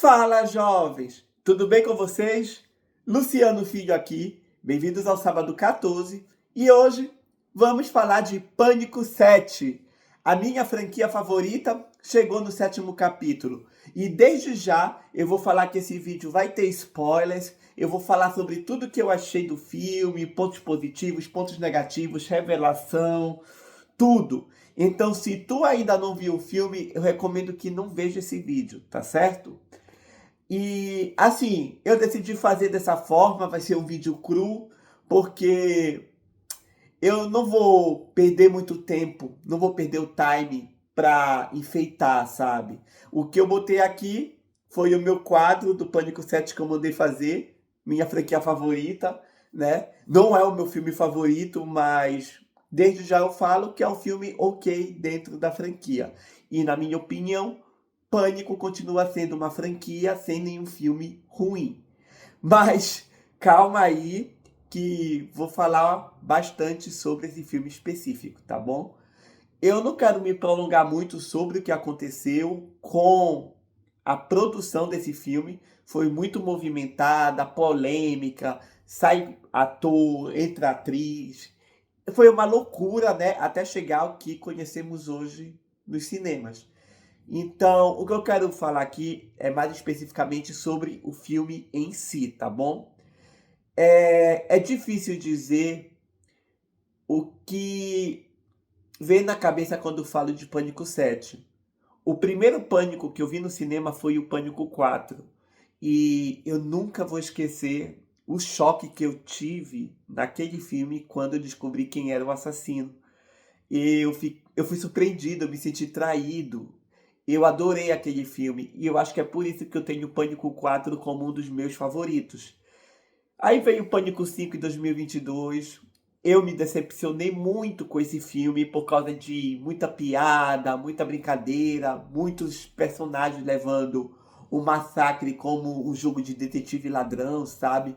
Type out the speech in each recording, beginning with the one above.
Fala, jovens! Tudo bem com vocês? Luciano Filho aqui. Bem-vindos ao Sábado 14. E hoje vamos falar de Pânico 7. A minha franquia favorita chegou no 7º capítulo. E desde já eu vou falar que esse vídeo vai ter spoilers. Eu vou falar sobre tudo que eu achei do filme, pontos positivos, pontos negativos, revelação, tudo. Então, se tu ainda não viu o filme, eu recomendo que não veja esse vídeo, tá certo? E assim, eu decidi fazer dessa forma, vai ser um vídeo cru, porque eu não vou perder muito tempo, não vou perder o time pra enfeitar, sabe? O que eu botei aqui foi o meu quadro do Pânico 7 que eu mandei fazer, minha franquia favorita, né? Não é o meu filme favorito, mas desde já eu falo que é um filme ok dentro da franquia. E na minha opinião, Pânico continua sendo uma franquia sem nenhum filme ruim. Mas calma aí que vou falar bastante sobre esse filme específico, tá bom? Eu não quero me prolongar muito sobre o que aconteceu com a produção desse filme. Foi muito movimentada, polêmica, sai ator, entra atriz. Foi uma loucura, né? Até chegar ao que conhecemos hoje nos cinemas. Então, o que eu quero falar aqui é mais especificamente sobre o filme em si, tá bom? É difícil dizer o que vem na cabeça quando falo de Pânico 7. O primeiro Pânico que eu vi no cinema foi o Pânico 4. E eu nunca vou esquecer o choque que eu tive naquele filme quando eu descobri quem era o assassino. Eu fui surpreendido, eu me senti traído. Eu adorei aquele filme e eu acho que é por isso que eu tenho o Pânico 4 como um dos meus favoritos. Aí veio o Pânico 5 em 2022. Eu me decepcionei muito com esse filme por causa de muita piada, muita brincadeira, muitos personagens levando o massacre como um jogo de detetive e ladrão, sabe?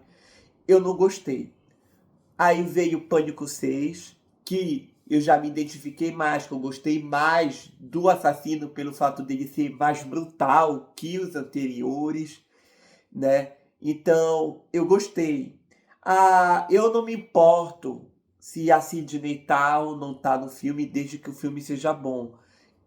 Eu não gostei. Aí veio o Pânico 6, que eu já me identifiquei mais, que eu gostei mais do assassino pelo fato dele ser mais brutal que os anteriores, né? Então, eu gostei. Eu não me importo se a Sidney tá ou não tá no filme, desde que o filme seja bom.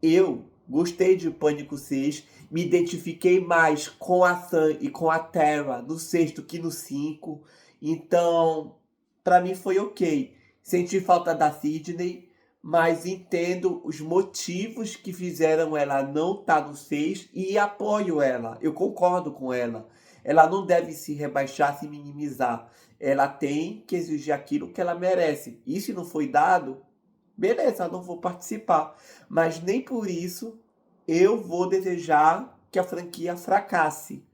Eu gostei de Pânico 6, me identifiquei mais com a Sam e com a Tara no sexto que no 5. Então, pra mim foi ok. Senti falta da Sidney, mas entendo os motivos que fizeram ela não estar no 6 e apoio ela. Eu concordo com ela. Ela não deve se rebaixar, se minimizar. Ela tem que exigir aquilo que ela merece. E se não foi dado, beleza, não vou participar. Mas nem por isso eu vou desejar que a franquia fracasse.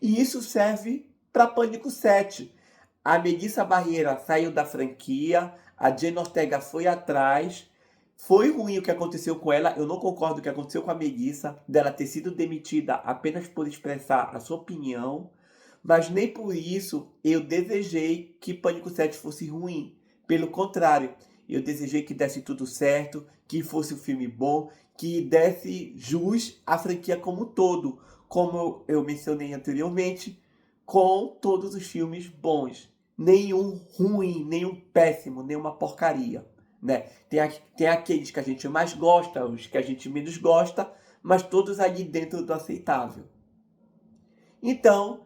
E isso serve para Pânico 7. A Melissa Barreira saiu da franquia, a Jenna Ortega foi atrás. Foi ruim o que aconteceu com ela. Eu não concordo com o que aconteceu com a Melissa, dela ter sido demitida apenas por expressar a sua opinião. Mas nem por isso eu desejei que Pânico 7 fosse ruim. Pelo contrário, eu desejei que desse tudo certo, que fosse um filme bom, que desse jus à franquia como um todo. Como eu mencionei anteriormente, com todos os filmes bons. Nenhum ruim, nenhum péssimo, nenhuma porcaria. Né? Tem aqueles que a gente mais gosta, os que a gente menos gosta, mas todos ali dentro do aceitável. Então,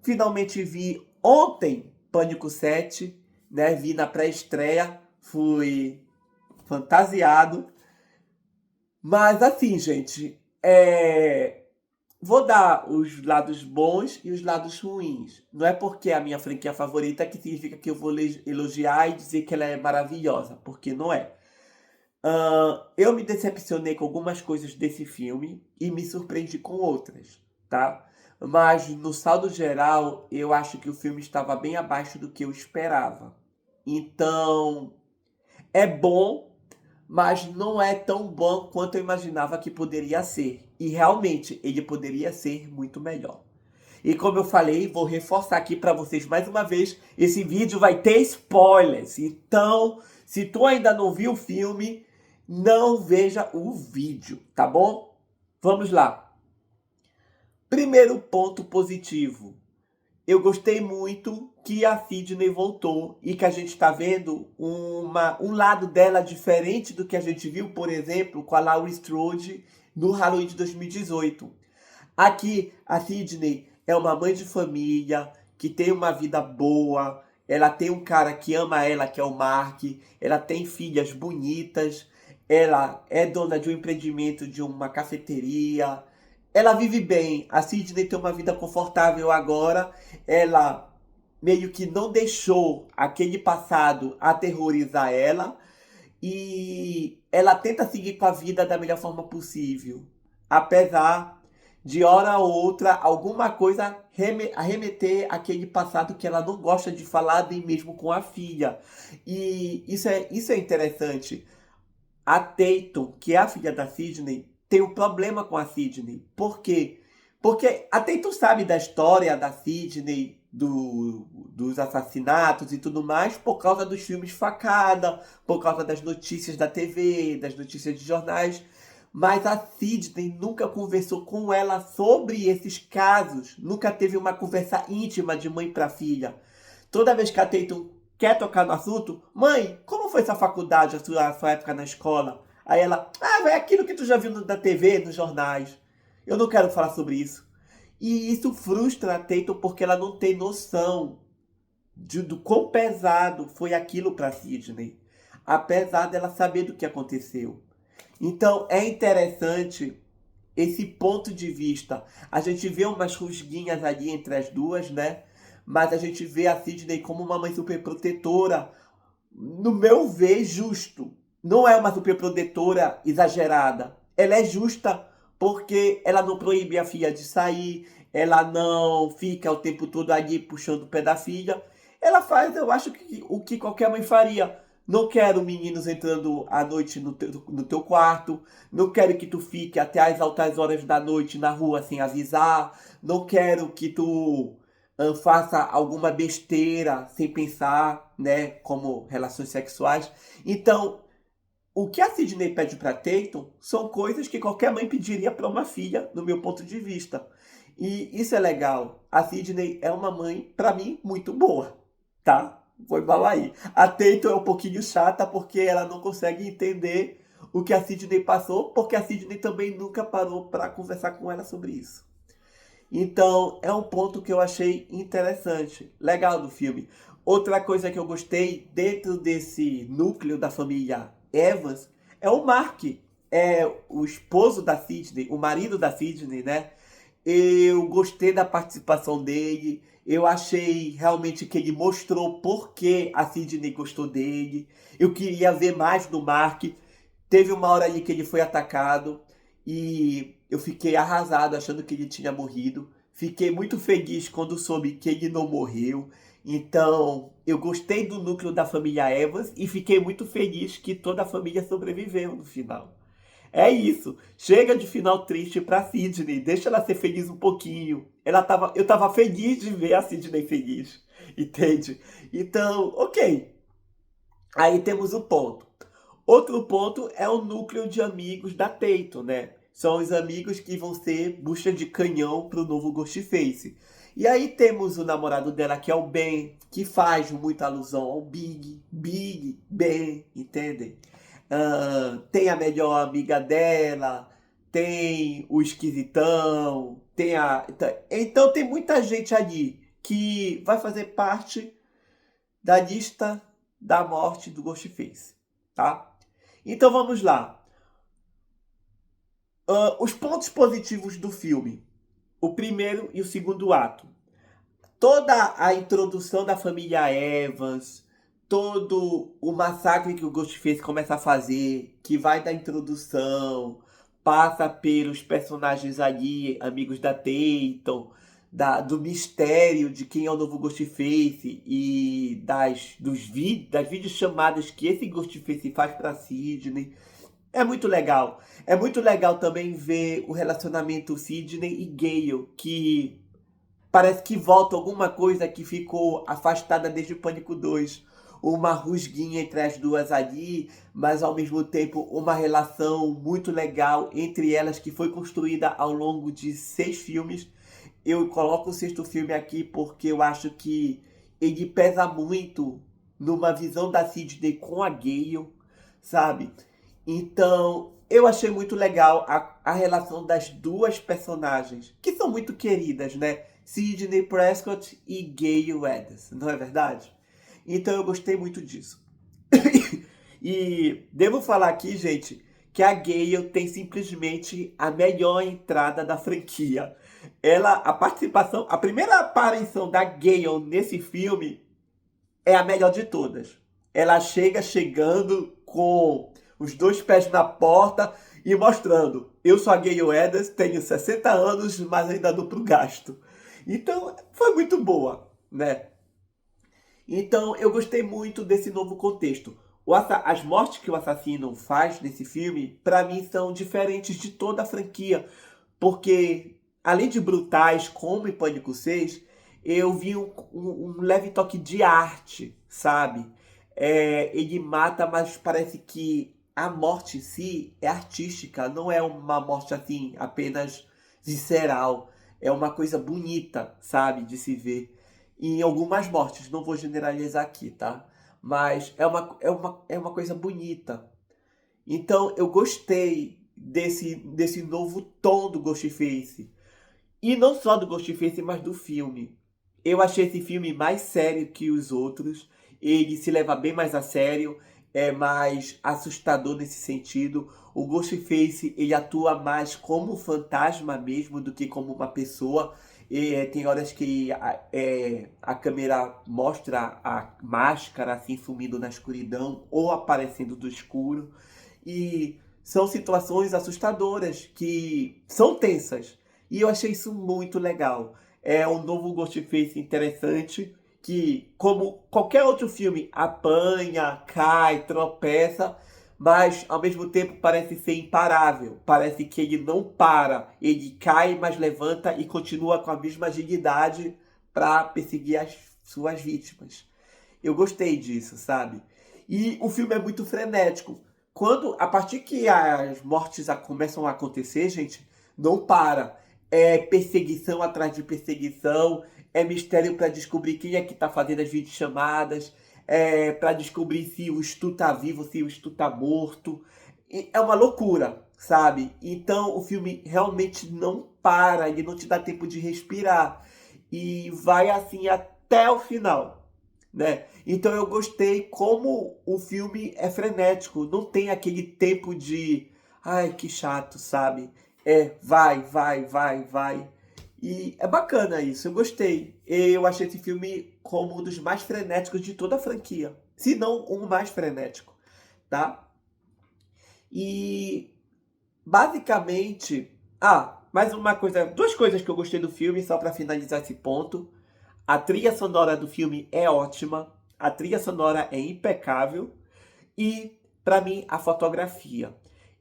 finalmente vi ontem Pânico 7, né? Vi na pré-estreia, fui fantasiado. Mas assim, gente, vou dar os lados bons e os lados ruins. Não é porque é a minha franquia favorita que significa que eu vou elogiar e dizer que ela é maravilhosa, porque não é. Eu me decepcionei com algumas coisas desse filme e me surpreendi com outras, tá? Mas no saldo geral, eu acho que o filme estava bem abaixo do que eu esperava. Então, é bom, mas não é tão bom quanto eu imaginava que poderia ser. E realmente, ele poderia ser muito melhor. E como eu falei, vou reforçar aqui para vocês mais uma vez, esse vídeo vai ter spoilers. Então, se tu ainda não viu o filme, não veja o vídeo, tá bom? Vamos lá. Primeiro ponto positivo. Eu gostei muito que a Sydney voltou e que a gente está vendo um lado dela diferente do que a gente viu, por exemplo, com a Laurie Strode no Halloween de 2018. Aqui, a Sydney é uma mãe de família que tem uma vida boa, ela tem um cara que ama ela, que é o Mark, ela tem filhas bonitas, ela é dona de um empreendimento de uma cafeteria, ela vive bem. A Sydney tem uma vida confortável agora, ela meio que não deixou aquele passado aterrorizar ela e ela tenta seguir com a vida da melhor forma possível. Apesar de hora ou outra alguma coisa arremeter aquele passado que ela não gosta de falar nem mesmo com a filha. E isso é interessante. A Tatum, que é a filha da Sydney, tem um problema com a Sydney. Por quê? Porque a Tatum sabe da história da Sydney, dos assassinatos e tudo mais, por causa dos filmes Facada, por causa das notícias da TV, das notícias de jornais. Mas a Sydney nunca conversou com ela sobre esses casos. Nunca teve uma conversa íntima de mãe para filha. Toda vez que a Tatum quer tocar no assunto, mãe, como foi sua faculdade, a sua época na escola? Aí ela, é aquilo que tu já viu na TV, nos jornais. Eu não quero falar sobre isso. E isso frustra a Tatum porque ela não tem noção do quão pesado foi aquilo para Sydney. Apesar dela saber do que aconteceu. Então é interessante esse ponto de vista. A gente vê umas rusguinhas ali entre as duas, né? Mas a gente vê a Sydney como uma mãe super protetora. No meu ver, justo. Não é uma super protetora exagerada. Ela é justa porque ela não proíbe a filha de sair, ela não fica o tempo todo ali puxando o pé da filha. Ela faz, eu acho, o que qualquer mãe faria. Não quero meninos entrando à noite no teu quarto. Não quero que tu fique até as altas horas da noite na rua sem avisar. Não quero que tu faça alguma besteira sem pensar, né? Como relações sexuais. Então, o que a Sydney pede para Tatum são coisas que qualquer mãe pediria para uma filha, no meu ponto de vista. E isso é legal. A Sydney é uma mãe, para mim, muito boa, tá? Foi mal aí. A Tatum é um pouquinho chata porque ela não consegue entender o que a Sydney passou, porque a Sydney também nunca parou para conversar com ela sobre isso. Então, é um ponto que eu achei interessante, legal do filme. Outra coisa que eu gostei dentro desse núcleo da família Evans é o Mark, é o esposo da Sydney, o marido da Sydney, né? Eu gostei da participação dele. Eu achei realmente que ele mostrou por que a Sydney gostou dele. Eu queria ver mais do Mark. Teve uma hora ali que ele foi atacado e eu fiquei arrasado achando que ele tinha morrido. Fiquei muito feliz quando soube que ele não morreu. Então, eu gostei do núcleo da família Evans e fiquei muito feliz que toda a família sobreviveu no final. É isso. Chega de final triste pra Sydney. Deixa ela ser feliz um pouquinho. Eu tava feliz de ver a Sydney feliz. Entende? Então, ok. Aí temos o ponto. Outro ponto é o núcleo de amigos da Tatum, né? São os amigos que vão ser bucha de canhão pro novo Ghostface. E aí temos o namorado dela, que é o Ben, que faz muita alusão ao Big, Ben, entendem? Tem a melhor amiga dela, tem o esquisitão, tem a. Então tem muita gente ali que vai fazer parte da lista da morte do Ghostface, tá? Então vamos lá. Os pontos positivos do filme. O primeiro e o segundo ato. Toda a introdução da família Evans, todo o massacre que o Ghostface começa a fazer, que vai da introdução, passa pelos personagens ali, amigos da Tatum, do mistério de quem é o novo Ghostface e das videochamadas que esse Ghostface faz pra Sydney. É muito legal. É muito legal também ver o relacionamento Sydney e Gale, que parece que volta alguma coisa que ficou afastada desde o Pânico 2. uma rusguinha entre as duas ali, mas ao mesmo tempo uma relação muito legal entre elas que foi construída ao longo de 6 filmes. Eu coloco o sexto filme aqui porque eu acho que ele pesa muito numa visão da Sidney com a Gale, sabe? Então, eu achei muito legal a relação das duas personagens, que são muito queridas, né? Sidney Prescott e Gale Weathers, não é verdade? Então eu gostei muito disso. E devo falar aqui, gente, que a Gale tem simplesmente a melhor entrada da franquia. A primeira aparição da Gale nesse filme é a melhor de todas. Ela chegando com os 2 pés na porta e mostrando: eu sou a Gale Weathers, tenho 60 anos, mas ainda dou pro gasto. Então, foi muito boa, né? Então, eu gostei muito desse novo contexto. As mortes que o assassino faz nesse filme, pra mim, são diferentes de toda a franquia. Porque, além de brutais, como em Pânico 6, eu vi um leve toque de arte, sabe? Ele mata, mas parece que a morte em si é artística, não é uma morte assim, apenas visceral. É uma coisa bonita, sabe, de se ver. E em algumas mortes, não vou generalizar aqui, tá? Mas é uma coisa bonita. Então eu gostei desse novo tom do Ghostface. E não só do Ghostface, mas do filme. Eu achei esse filme mais sério que os outros. Ele se leva bem mais a sério, é mais assustador nesse sentido. O Ghostface, ele atua mais como um fantasma mesmo do que como uma pessoa. Tem horas que a câmera mostra a máscara assim sumindo na escuridão ou aparecendo do escuro. E são situações assustadoras que são tensas. E eu achei isso muito legal. É um novo Ghostface interessante que, como qualquer outro filme, apanha, cai, tropeça, mas ao mesmo tempo parece ser imparável. Parece que ele não para. Ele cai, mas levanta e continua com a mesma agilidade para perseguir as suas vítimas. Eu gostei disso, sabe? E o filme é muito frenético. A partir que as mortes começam a acontecer, gente, não para. É perseguição atrás de perseguição, é mistério para descobrir quem é que tá fazendo as videochamadas, para descobrir se o Stu tá vivo, se o Stu tá morto. E é uma loucura, sabe? Então o filme realmente não para, ele não te dá tempo de respirar. E vai assim até o final, né? Então eu gostei como o filme é frenético, não tem aquele tempo de ai, que chato, sabe? Vai, vai, vai, vai. E é bacana isso, eu gostei. Eu achei esse filme como um dos mais frenéticos de toda a franquia, se não o mais frenético, tá? E basicamente, mais uma coisa, 2 coisas que eu gostei do filme só para finalizar esse ponto. A trilha sonora do filme é ótima, a trilha sonora é impecável e, para mim, a fotografia.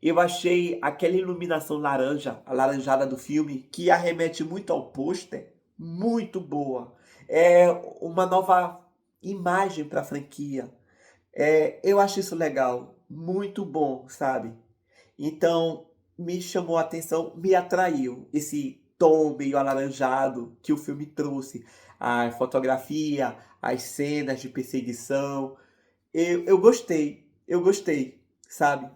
Eu achei aquela iluminação laranja, alaranjada do filme, que arremete muito ao pôster, muito boa. É uma nova imagem para a franquia. Eu acho isso legal, muito bom, sabe? Então, me chamou a atenção, me atraiu esse tom meio alaranjado que o filme trouxe. A fotografia, as cenas de perseguição. Eu gostei, sabe?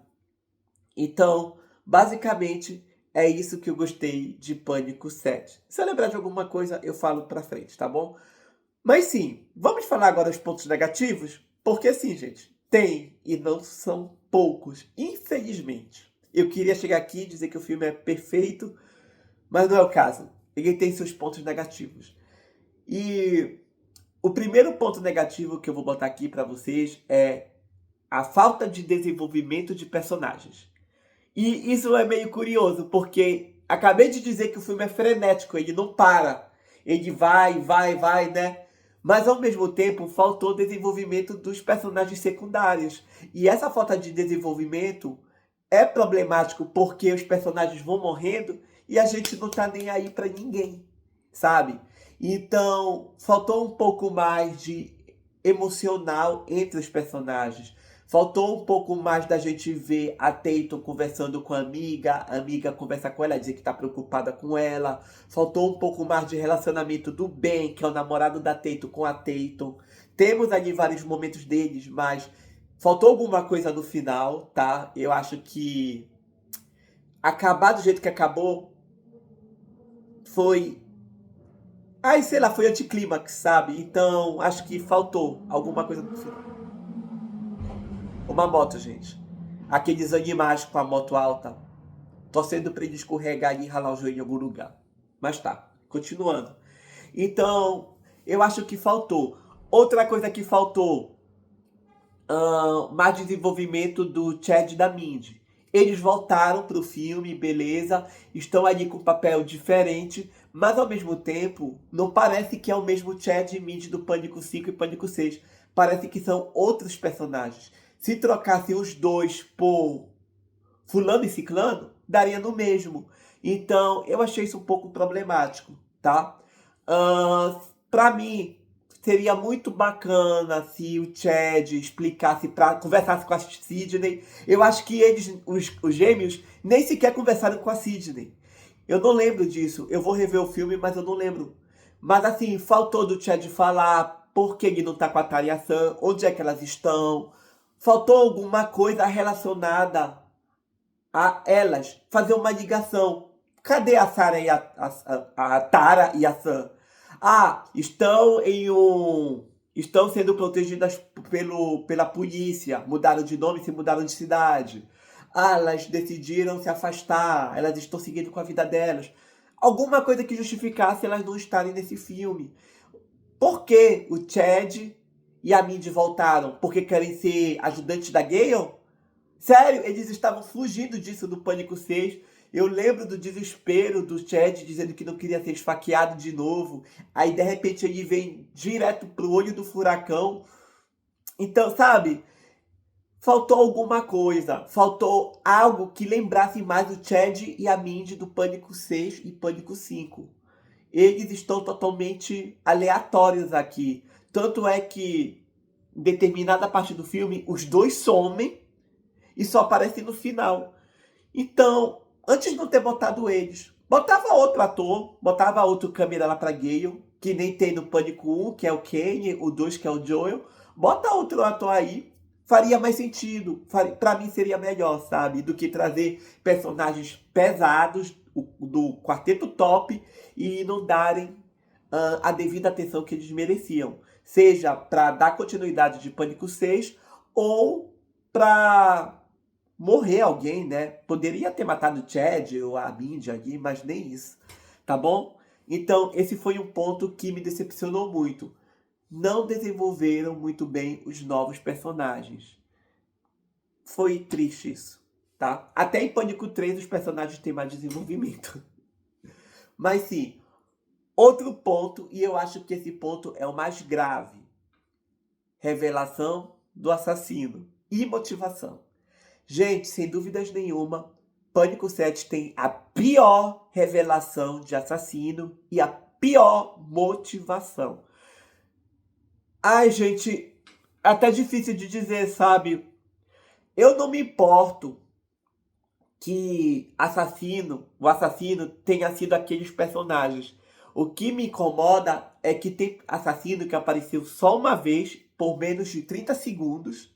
Então, basicamente, é isso que eu gostei de Pânico 7. Se eu lembrar de alguma coisa, eu falo pra frente, tá bom? Mas sim, vamos falar agora dos pontos negativos? Porque sim, gente, tem e não são poucos, infelizmente. Eu queria chegar aqui e dizer que o filme é perfeito, mas não é o caso. Ele tem seus pontos negativos. E o primeiro ponto negativo que eu vou botar aqui pra vocês é a falta de desenvolvimento de personagens. E isso é meio curioso, porque acabei de dizer que o filme é frenético, ele não para. Ele vai, vai, vai, né? Mas ao mesmo tempo faltou desenvolvimento dos personagens secundários. E essa falta de desenvolvimento é problemático porque os personagens vão morrendo e a gente não tá nem aí pra ninguém, sabe? Então, faltou um pouco mais de emocional entre os personagens. Faltou um pouco mais da gente ver a Tatum conversando com a amiga conversa com ela, dizer que tá preocupada com ela. Faltou um pouco mais de relacionamento do Ben, que é o namorado da Tatum, com a Tatum. Temos ali vários momentos deles, mas faltou alguma coisa no final, tá? Eu acho que acabar do jeito que acabou foi... Ai, sei lá, foi anticlímax, sabe? Então, acho que faltou alguma coisa no final. Uma moto, gente. Aqueles animais com a moto alta, torcendo pra ele escorregar e ralar o joelho em algum lugar. Mas tá, continuando. Então, eu acho que faltou. Outra coisa que faltou, mais desenvolvimento do Chad e da Mindy. Eles voltaram pro filme, beleza, estão ali com um papel diferente, mas ao mesmo tempo, não parece que é o mesmo Chad e Mindy do Pânico 5 e Pânico 6. Parece que são outros personagens. Se trocassem os dois por fulano e ciclano, daria no mesmo. Então, eu achei isso um pouco problemático, tá? Pra mim, seria muito bacana se o Chad explicasse, conversasse com a Sidney. Eu acho que eles, os gêmeos, nem sequer conversaram com a Sidney. Eu não lembro disso. Eu vou rever o filme, mas eu não lembro. Mas assim, faltou do Chad falar por que ele não tá com a Taria-san, onde é que elas estão. Faltou alguma coisa relacionada a elas, fazer uma ligação. Cadê a Sarah e a Tara e a Sam? Ah, estão sendo protegidas pela polícia. Mudaram de nome, se mudaram de cidade. Ah, elas decidiram se afastar. Elas estão seguindo com a vida delas. Alguma coisa que justificasse elas não estarem nesse filme. Por que o Chad e a Mindy voltaram? Porque querem ser ajudantes da Gale? Sério, eles estavam fugindo disso do Pânico 6. Eu lembro do desespero do Chad dizendo que não queria ser esfaqueado de novo. Aí, de repente, ele vem direto pro olho do furacão. Então, sabe? Faltou alguma coisa. Faltou algo que lembrasse mais o Chad e a Mindy do Pânico 6 e Pânico 5. Eles estão totalmente aleatórios aqui. Tanto é que, em determinada parte do filme, os dois somem e só aparecem no final. Então, antes de não ter botado eles, botava outro ator, botava outro câmera lá pra Gale, que nem tem no Pânico 1, que é o Kenny, o 2, que é o Joel. Bota outro ator aí, faria mais sentido. Pra mim seria melhor, sabe? Do que trazer personagens pesados do Quarteto Top e não darem a devida atenção que eles mereciam. Seja pra dar continuidade de Pânico 6 ou pra morrer alguém, né? Poderia ter matado o Chad ou a Mindy ali, mas nem isso, tá bom? Então, esse foi um ponto que me decepcionou muito. Não desenvolveram muito bem os novos personagens. Foi triste isso, tá? Até em Pânico 3 os personagens têm mais desenvolvimento. Mas sim, outro ponto, e eu acho que esse ponto é o mais grave. Revelação do assassino e motivação. Gente, sem dúvidas nenhuma, Pânico 7 tem a pior revelação de assassino e a pior motivação. Ai, gente, até difícil de dizer, sabe? Eu não me importo que o assassino tenha sido aqueles personagens. O que me incomoda é que tem assassino que apareceu só uma vez, por menos de 30 segundos,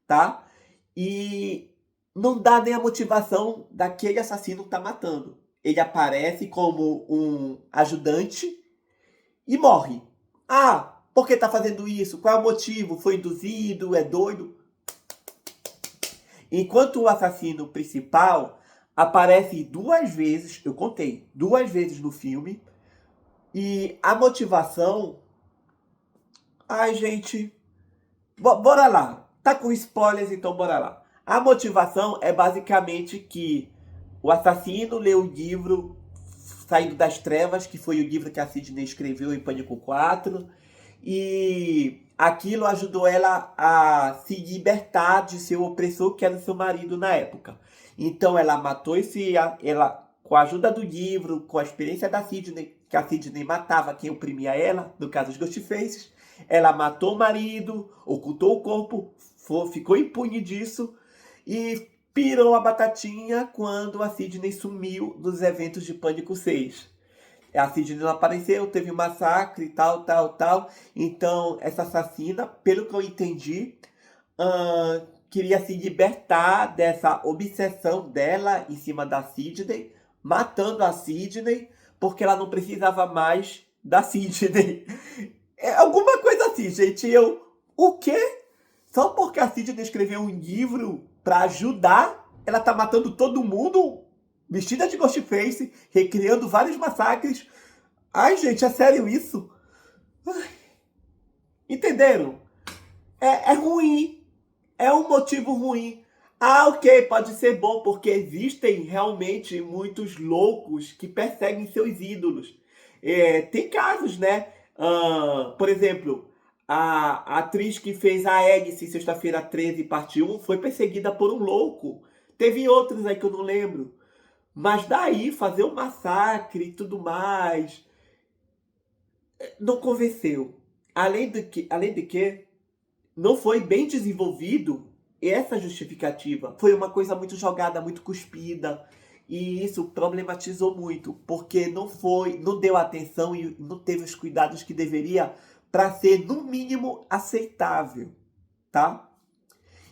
tá? E não dá nem a motivação daquele assassino que tá matando. Ele aparece como um ajudante e morre. Ah, por que tá fazendo isso? Qual é o motivo? Foi induzido? É doido? Enquanto o assassino principal aparece 2 vezes, eu contei, 2 vezes no filme. E a motivação... Ai, gente... Bora lá. Tá com spoilers, então bora lá. A motivação é basicamente que o assassino leu o livro Saindo das Trevas, que foi o livro que a Sidney escreveu em Pânico 4, e aquilo ajudou ela a se libertar de seu opressor, que era o seu marido na época. Então ela matou ela, com a ajuda do livro, com a experiência da Sidney, que a Sidney matava quem oprimia ela, no caso os Ghostfaces, Ela matou o marido, ocultou o corpo, ficou impune disso e pirou a batatinha quando a Sidney sumiu dos eventos de Pânico 6. A Sidney não apareceu, teve um massacre, tal, tal, tal. Então, essa assassina, pelo que eu entendi, queria se libertar dessa obsessão dela em cima da Sidney, matando a Sidney, porque ela não precisava mais da Sidney. É alguma coisa assim, gente. O quê? Só porque a Sidney escreveu um livro pra ajudar, ela tá matando todo mundo, vestida de Ghostface, recriando vários massacres. Ai, gente, é sério isso? Entenderam? É ruim. É um motivo ruim. Ah, ok, pode ser bom, porque existem realmente muitos loucos que perseguem seus ídolos. Tem casos, né? Por exemplo, a atriz que fez a Alice em Sexta-feira 13, parte 1, foi perseguida por um louco. Teve outros aí que eu não lembro. Mas daí fazer um massacre e tudo mais, não convenceu. Além de que não foi bem desenvolvido essa justificativa. Foi uma coisa muito jogada, muito cuspida. E isso problematizou muito, porque não deu atenção e não teve os cuidados que deveria para ser, no mínimo, aceitável, tá?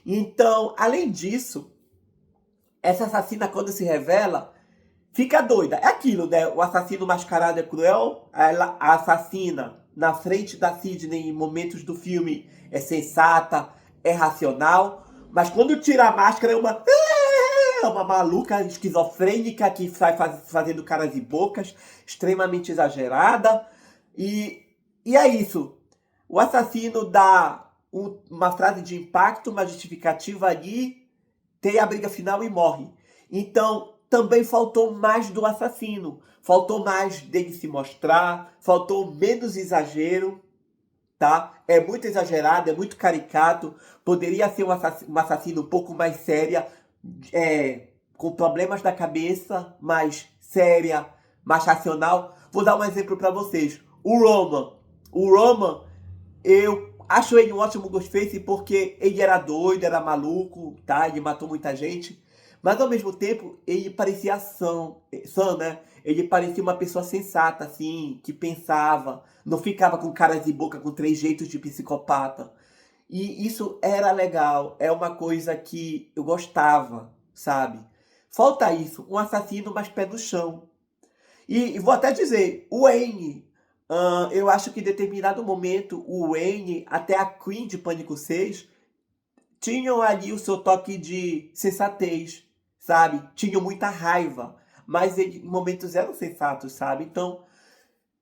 Então, além disso, essa assassina, quando se revela, fica doida. É aquilo, né? O assassino mascarado é cruel, a assassina na frente da Sidney em momentos do filme é sensata, é racional, mas quando tira a máscara é uma maluca esquizofrênica que sai fazendo caras e bocas, extremamente exagerada. E é isso. O assassino dá uma frase de impacto, uma justificativa ali, tem a briga final e morre. Então, também faltou mais do assassino. Faltou mais dele se mostrar, faltou menos exagero, tá? É muito exagerado, é muito caricato. Poderia ser um assassino um pouco mais séria, com problemas da cabeça, mais séria, mais racional. Vou dar um exemplo para vocês. O Roman. O Roman, eu acho ele um ótimo Ghostface porque ele era doido, era maluco, tá? Ele matou muita gente. Mas ao mesmo tempo, ele parecia sã, né? Ele parecia uma pessoa sensata, assim, que pensava, não ficava com caras de boca, com trejeitos de psicopata. E isso era legal, é uma coisa que eu gostava, sabe? Falta isso, um assassino mais pé no chão. E vou até dizer, o Wayne, eu acho que em determinado momento, o Wayne, até a Queen de Pânico 6, tinham ali o seu toque de sensatez, sabe? Tinham muita raiva, mas em momentos eram sensatos, sabe? Então,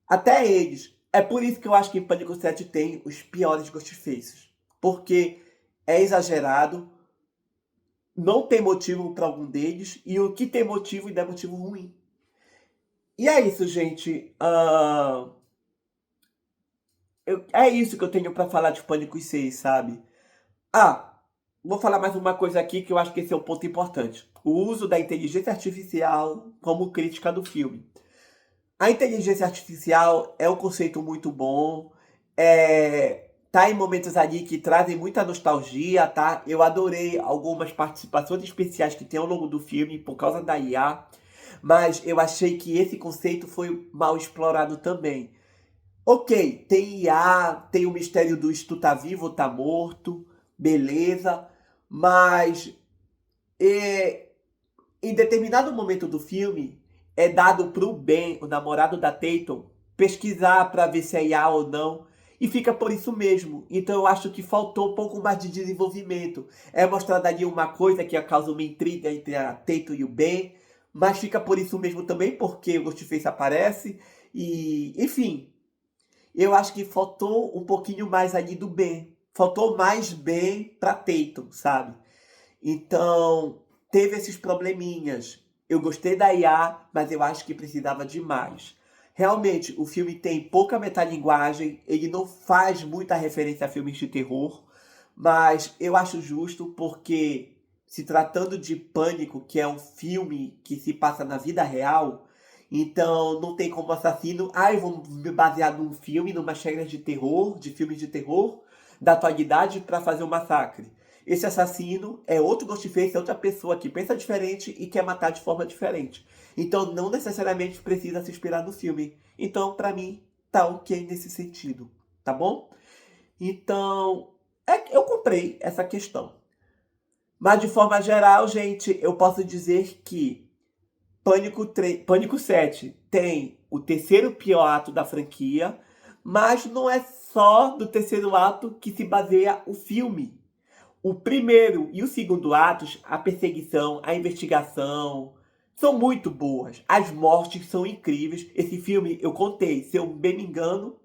até eles. É por isso que eu acho que em Pânico 7 tem os piores Ghostfaces. Porque é exagerado, não tem motivo para algum deles, e o que tem motivo ainda é motivo ruim. E é isso, gente. É isso que eu tenho para falar de Pânico 6, sabe? Ah, vou falar mais uma coisa aqui que eu acho que esse é um ponto importante. O uso da inteligência artificial como crítica do filme. A inteligência artificial é um conceito muito bom. Tá em momentos ali que trazem muita nostalgia, tá? Eu adorei algumas participações especiais que tem ao longo do filme por causa da IA. Mas eu achei que esse conceito foi mal explorado também. Ok, tem IA, tem o mistério do isto tá vivo ou tá morto, beleza, mas em determinado momento do filme é dado pro Ben, o namorado da Tatum, pesquisar para ver se é IA ou não, e fica por isso mesmo. Então eu acho que faltou um pouco mais de desenvolvimento. É mostrada ali uma coisa que causa uma intriga entre a Tatum e o Ben, mas fica por isso mesmo também, porque o Ghostface aparece, e enfim. Eu acho que faltou um pouquinho mais ali do Ben. Faltou mais Ben pra Tatum, sabe? Então, teve esses probleminhas. Eu gostei da IA, mas eu acho que precisava de mais. Realmente, o filme tem pouca metalinguagem, ele não faz muita referência a filmes de terror, mas eu acho justo porque, se tratando de Pânico, que é um filme que se passa na vida real, Então, não tem como assassino. Ah, eu vou me basear num filme, numa regras de terror, de filmes de terror, da atualidade para fazer um massacre. Esse assassino é outro Ghostface, é outra pessoa que pensa diferente e quer matar de forma diferente. Então, não necessariamente precisa se inspirar no filme. Então, para mim, tá ok nesse sentido, tá bom? Então, eu comprei essa questão. Mas, de forma geral, gente, eu posso dizer que Pânico 7 tem o terceiro pior ato da franquia, mas não é só do terceiro ato que se baseia o filme. O primeiro e o segundo atos, a perseguição, a investigação, são muito boas. As mortes são incríveis. Esse filme, eu contei, se eu bem me engano,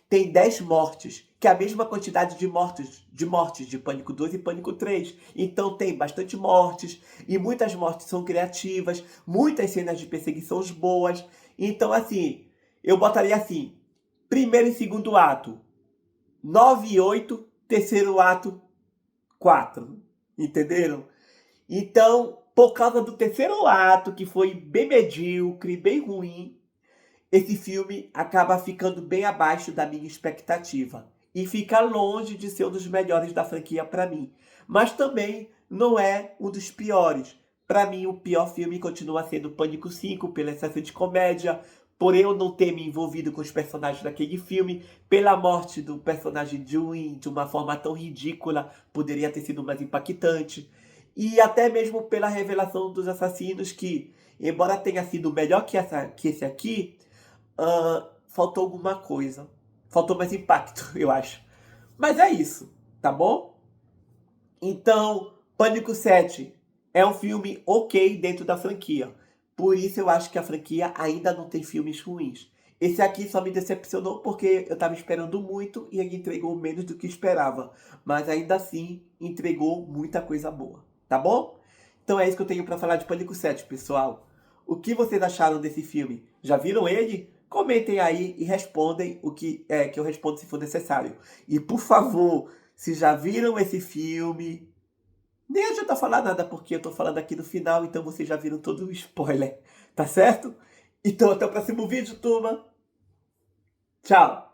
tem 10 mortes, que é a mesma quantidade de mortes de Pânico 2 e Pânico 3. Então tem bastante mortes, e muitas mortes são criativas, muitas cenas de perseguição boas. Então, assim, eu botaria assim, primeiro e segundo ato, 9 e 8, terceiro ato, 4. Entenderam? Então, por causa do terceiro ato, que foi bem medíocre, bem ruim, esse filme acaba ficando bem abaixo da minha expectativa e fica longe de ser um dos melhores da franquia para mim. Mas também não é um dos piores. Para mim, o pior filme continua sendo Pânico 5, pelo excesso de comédia, por eu não ter me envolvido com os personagens daquele filme, pela morte do personagem Dewey de uma forma tão ridícula, poderia ter sido mais impactante, e até mesmo pela revelação dos assassinos que, embora tenha sido melhor que esse aqui, faltou alguma coisa. Faltou mais impacto, eu acho. Mas é isso, tá bom? Então, Pânico 7 é um filme ok dentro da franquia. Por isso eu acho que a franquia ainda não tem filmes ruins. Esse aqui só me decepcionou porque eu tava esperando muito e ele entregou menos do que esperava. Mas ainda assim, entregou muita coisa boa, tá bom? Então é isso que eu tenho pra falar de Pânico 7, pessoal. O que vocês acharam desse filme? Já viram ele? Comentem aí e respondem o que eu respondo se for necessário. E por favor, se já viram esse filme, nem adianta falar nada porque eu tô falando aqui no final, então vocês já viram todo o spoiler, tá certo? Então até o próximo vídeo, turma. Tchau!